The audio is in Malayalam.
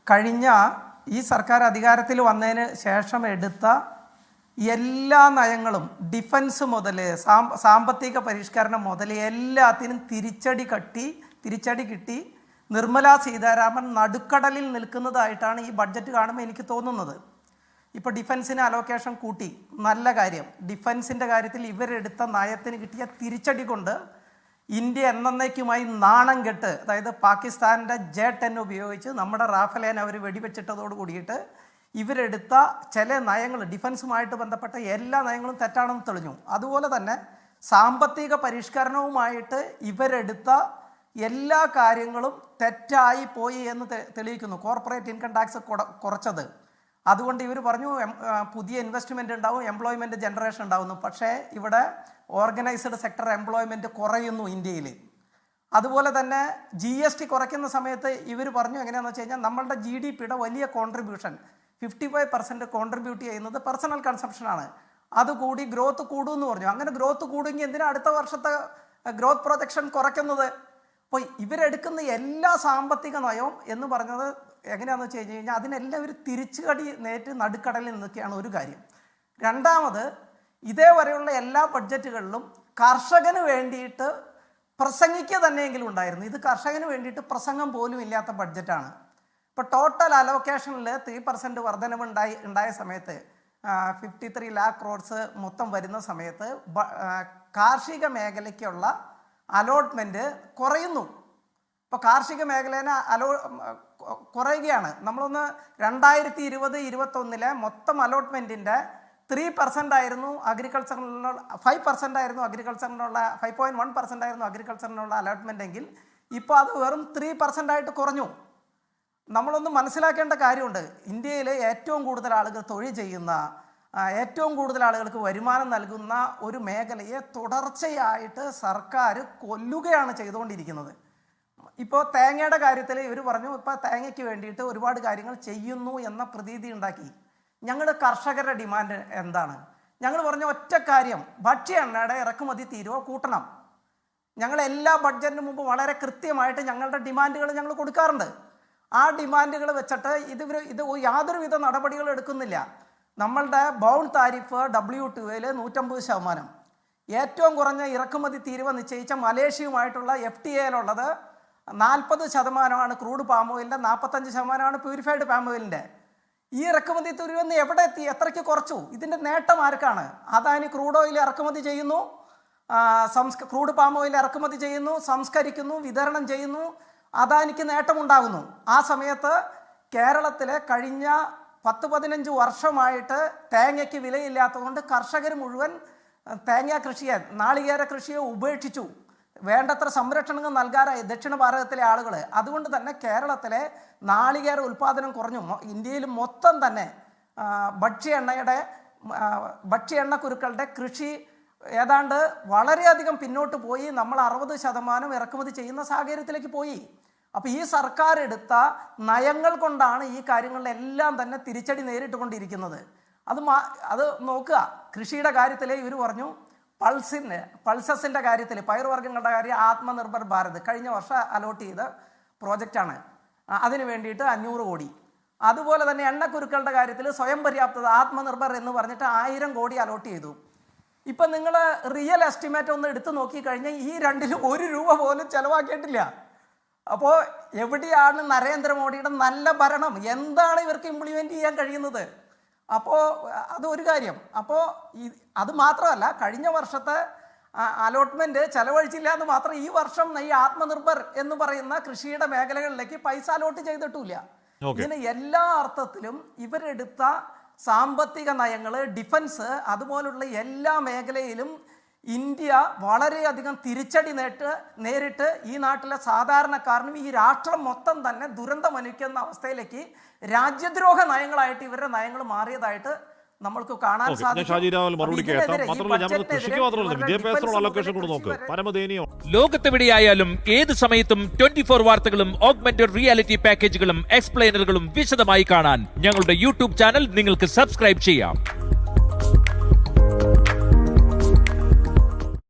കഴിഞ്ഞ ഈ സർക്കാർ അധികാരത്തിൽ വന്നതിന് ശേഷം എടുത്ത എല്ലാ നയങ്ങളും ഡിഫൻസ് മുതൽ സാമ്പത്തിക പരിഷ്കരണം മുതൽ എല്ലാത്തിനും തിരിച്ചടി കിട്ടി നിർമ്മലാ സീതാരാമൻ നടുക്കടലിൽ നിൽക്കുന്നതായിട്ടാണ് ഈ ബഡ്ജറ്റ് കാണുമ്പോൾ എനിക്ക് തോന്നുന്നത്. ഇപ്പോൾ ഡിഫൻസിന് അലോക്കേഷൻ കൂട്ടി, നല്ല കാര്യം. ഡിഫൻസിൻ്റെ കാര്യത്തിൽ ഇവരെടുത്ത നയത്തിന് കിട്ടിയ തിരിച്ചടി കൊണ്ട് ഇന്ത്യ എന്നേക്കുമായി നാണം കെട്ട്, അതായത് പാകിസ്ഥാൻ്റെ J-10 ഉപയോഗിച്ച് നമ്മുടെ റാഫലേനെ അവർ വെടിവെച്ചിട്ടതോട് കൂടിയിട്ട് ഇവരെടുത്ത ചില നയങ്ങൾ, ഡിഫൻസുമായിട്ട് ബന്ധപ്പെട്ട എല്ലാ നയങ്ങളും തെറ്റാണെന്ന് തെളിഞ്ഞു. അതുപോലെ തന്നെ സാമ്പത്തിക പരിഷ്കരണവുമായിട്ട് ഇവരെടുത്ത എല്ലാ കാര്യങ്ങളും തെറ്റായി പോയി എന്ന് തെളിയിക്കുന്നു. കോർപ്പറേറ്റ് ഇൻകം ടാക്സ് കുറച്ചത്, അതുകൊണ്ട് ഇവർ പറഞ്ഞു പുതിയ ഇൻവെസ്റ്റ്മെൻറ്റ് ഉണ്ടാവും, എംപ്ലോയ്മെൻറ്റ് ജനറേഷൻ ഉണ്ടാവുന്നു. പക്ഷേ ഇവിടെ ഓർഗനൈസ്ഡ് സെക്ടർ എംപ്ലോയ്മെൻറ്റ് കുറയുന്നു ഇന്ത്യയിൽ. അതുപോലെ തന്നെ GST കുറയ്ക്കുന്ന സമയത്ത് ഇവർ പറഞ്ഞു എങ്ങനെയാണെന്ന് വെച്ച് കഴിഞ്ഞാൽ നമ്മളുടെ GDPയുടെ വലിയ കോൺട്രിബ്യൂഷൻ 55% കോൺട്രിബ്യൂട്ട് ചെയ്യുന്നത് പേഴ്സണൽ കൺസംഷനാണ്, അതുകൂടി ഗ്രോത്ത് കൂടുമെന്ന് പറഞ്ഞു. അങ്ങനെ ഗ്രോത്ത് കൂടുമെങ്കിൽ എന്തിനാണ് അടുത്ത വർഷത്തെ ഗ്രോത്ത് പ്രൊജക്ഷൻ കുറയ്ക്കുന്നത്? അപ്പോൾ ഇവരെടുക്കുന്ന എല്ലാ സാമ്പത്തിക നയവും എന്ന് പറഞ്ഞത് എങ്ങനെയാണെന്ന് വെച്ച് കഴിഞ്ഞാൽ അതിനെല്ലാം ഒരു തിരിച്ചുകടി നേരിട്ട് നടുക്കടലിൽ നിൽക്കുകയാണ് ഒരു കാര്യം. രണ്ടാമത്, ഇതേവരെയുള്ള എല്ലാ ബഡ്ജറ്റുകളിലും കർഷകന് വേണ്ടിയിട്ട് പ്രസംഗിക്കുക തന്നെയെങ്കിലും ഉണ്ടായിരുന്നു. ഇത് കർഷകന് വേണ്ടിയിട്ട് പ്രസംഗം പോലും ഇല്ലാത്ത ബഡ്ജറ്റാണ്. ഇപ്പോൾ ടോട്ടൽ അലോക്കേഷനിൽ 3% വർധനവ് ഉണ്ടായ സമയത്ത് 53 lakh crores മൊത്തം വരുന്ന സമയത്ത് കാർഷിക മേഖലയ്ക്കുള്ള അലോട്ട്മെൻറ്റ് കുറയുന്നു. ഇപ്പോൾ കാർഷിക മേഖലേനെ കുറയുകയാണ്. നമ്മളൊന്ന് 2020-21 മൊത്തം അലോട്ട്മെൻറ്റിൻ്റെ 3% ആയിരുന്നു അഗ്രികൾച്ചറിനുള്ള, 5% ആയിരുന്നു അഗ്രികൾച്ചറിനുള്ള, 5.1% ആയിരുന്നു അഗ്രികൾച്ചറിനുള്ള അലോട്ട്മെൻ്റ് എങ്കിൽ ഇപ്പോൾ അത് വെറും 3% ആയിട്ട് കുറഞ്ഞു. നമ്മളൊന്ന് മനസ്സിലാക്കേണ്ട കാര്യമുണ്ട്, ഇന്ത്യയിൽ ഏറ്റവും കൂടുതൽ ആളുകൾ തൊഴിൽ ചെയ്യുന്ന, ഏറ്റവും കൂടുതൽ ആളുകൾക്ക് വരുമാനം നൽകുന്ന ഒരു മേഖലയെ തുടർച്ചയായിട്ട് സർക്കാർ കൊല്ലുകയാണ് ചെയ്തുകൊണ്ടിരിക്കുന്നത്. ഇപ്പോൾ തേങ്ങയുടെ കാര്യത്തിൽ ഇവർ പറഞ്ഞു ഇപ്പോൾ തേങ്ങയ്ക്ക് വേണ്ടിയിട്ട് ഒരുപാട് കാര്യങ്ങൾ ചെയ്യുന്നു എന്ന പ്രതീതി ഉണ്ടാക്കി. ഞങ്ങൾ കർഷകരുടെ ഡിമാൻഡ് എന്താണ്? ഞങ്ങൾ പറഞ്ഞ ഒറ്റ കാര്യം, ഭക്ഷ്യ എണ്ണയുടെ ഇറക്കുമതി തീരുവ കൂട്ടണം. ഞങ്ങൾ എല്ലാ ബഡ്ജറ്റിന് മുമ്പ് വളരെ കൃത്യമായിട്ട് ഞങ്ങളുടെ ഡിമാൻഡുകൾ ഞങ്ങൾ കൊടുക്കാറുണ്ട്. ആ ഡിമാൻഡുകൾ വെച്ചിട്ട് ഇത് യാതൊരുവിധ നടപടികളും എടുക്കുന്നില്ല. നമ്മളുടെ ബൗണ്ട് താരിഫ് WTOയിൽ 150%, ഏറ്റവും കുറഞ്ഞ ഇറക്കുമതി തീരുവ നിശ്ചയിച്ച മലേഷ്യയുമായിട്ടുള്ള FTAയിലുള്ളത് 40% ക്രൂഡ് പാം ഓയിലിൻ്റെ, 45% പ്യൂരിഫൈഡ് പാം ഓയിലിൻ്റെ. ഈ ഇറക്കുമതി തീരുവന്ന് എവിടെ എത്തി? എത്രയ്ക്ക് കുറച്ചു? ഇതിൻ്റെ നേട്ടം ആർക്കാണ്? അദാനി ക്രൂഡ് ഓയിൽ ഇറക്കുമതി ചെയ്യുന്നു, ക്രൂഡ് പാം ഓയിൽ ഇറക്കുമതി ചെയ്യുന്നു, സംസ്കരിക്കുന്നു, വിതരണം ചെയ്യുന്നു, അദാനിക്ക് നേട്ടമുണ്ടാകുന്നു. ആ സമയത്ത് കേരളത്തിലെ കഴിഞ്ഞ 10-15 വർഷമായിട്ട് തേങ്ങയ്ക്ക് വിലയില്ലാത്തതുകൊണ്ട് കർഷകർ മുഴുവൻ തേങ്ങ കൃഷിയെ, നാളികേര കൃഷിയെ ഉപേക്ഷിച്ചു. വേണ്ടത്ര സംരക്ഷണങ്ങൾ നൽകാറായി ദക്ഷിണ ഭാരതത്തിലെ ആളുകൾ. അതുകൊണ്ട് തന്നെ കേരളത്തിലെ നാളികേര ഉൽപ്പാദനം കുറഞ്ഞു. ഇന്ത്യയിൽ മൊത്തം തന്നെ ഭക്ഷ്യ എണ്ണക്കുരുക്കളുടെ കൃഷി ഏതാണ്ട് വളരെയധികം പിന്നോട്ട് പോയി. നമ്മൾ 60% ഇറക്കുമതി ചെയ്യുന്ന സാഹചര്യത്തിലേക്ക് പോയി. അപ്പോൾ ഈ സർക്കാർ എടുത്ത നയങ്ങൾ കൊണ്ടാണ് ഈ കാര്യങ്ങളിലെല്ലാം തന്നെ തിരിച്ചടി നേരിട്ടുകൊണ്ടിരിക്കുന്നത്. അത് നോക്കുക. കൃഷിയുടെ കാര്യത്തിൽ ഇവർ പറഞ്ഞു പൾസസിൻ്റെ കാര്യത്തിൽ, പയറുവർഗ്ഗങ്ങളുടെ കാര്യം ആത്മനിർഭർ ഭാരത് കഴിഞ്ഞ വർഷം അലോട്ട് ചെയ്ത പ്രോജക്റ്റാണ്. അതിന് വേണ്ടിയിട്ട് 500 കോടി. അതുപോലെ തന്നെ എണ്ണക്കുരുക്കളുടെ കാര്യത്തിൽ സ്വയം പര്യാപ്തത ആത്മനിർഭർ എന്ന് പറഞ്ഞിട്ട് 1000 കോടി അലോട്ട് ചെയ്തു. ഇപ്പം നിങ്ങൾ റിയൽ എസ്റ്റിമേറ്റ് ഒന്ന് എടുത്തു നോക്കിക്കഴിഞ്ഞാൽ ഈ രണ്ടിലും 1 രൂപ പോലും ചിലവാക്കിയിട്ടില്ല. അപ്പോൾ എവിടെയാണ് നരേന്ദ്രമോദിയുടെ നല്ല ഭരണം? എന്താണ് ഇവർക്ക് ഇംപ്ലിമെൻറ്റ് ചെയ്യാൻ കഴിയുന്നത്? അപ്പോൾ അതൊരു കാര്യം. അപ്പോൾ അത് മാത്രമല്ല, കഴിഞ്ഞ വർഷത്തെ അലോട്ട്മെൻറ്റ് ചെലവഴിച്ചില്ല എന്ന് മാത്രം, ഈ വർഷം ഈ ആത്മനിർഭർ എന്ന് പറയുന്ന കൃഷിയുടെ മേഖലകളിലേക്ക് പൈസ അലോട്ട് ചെയ്തിട്ടില്ല. ഇതിന് എല്ലാ അർത്ഥത്തിലും ഇവരെടുത്ത സാമ്പത്തിക നയങ്ങൾ, ഡിഫൻസ്, അതുപോലുള്ള എല്ലാ മേഖലയിലും ഇന്ത്യ വളരെയധികം തിരിച്ചടി നേരിട്ട് ഈ നാട്ടിലെ സാധാരണക്കാരനും ഈ രാഷ്ട്രം മൊത്തം തന്നെ ദുരന്തമനുഭവിക്കുന്ന അവസ്ഥയിലേക്ക് രാജ്യദ്രോഹ നയങ്ങളായിട്ട് ഇവരുടെ നയങ്ങൾ മാറിയതായിട്ട് നമ്മൾക്ക് കാണാൻ സാധിക്കും. ലോകത്തെവിടെയായാലും ഏത് സമയത്തും 24 വാർത്തകളും ഓഗ്മെന്റഡ് റിയാലിറ്റി പാക്കേജുകളും എക്സ്പ്ലെയിനറുകളും വിശദമായി കാണാൻ ഞങ്ങളുടെ YouTube ചാനൽ നിങ്ങൾക്ക് സബ്സ്ക്രൈബ് ചെയ്യാം.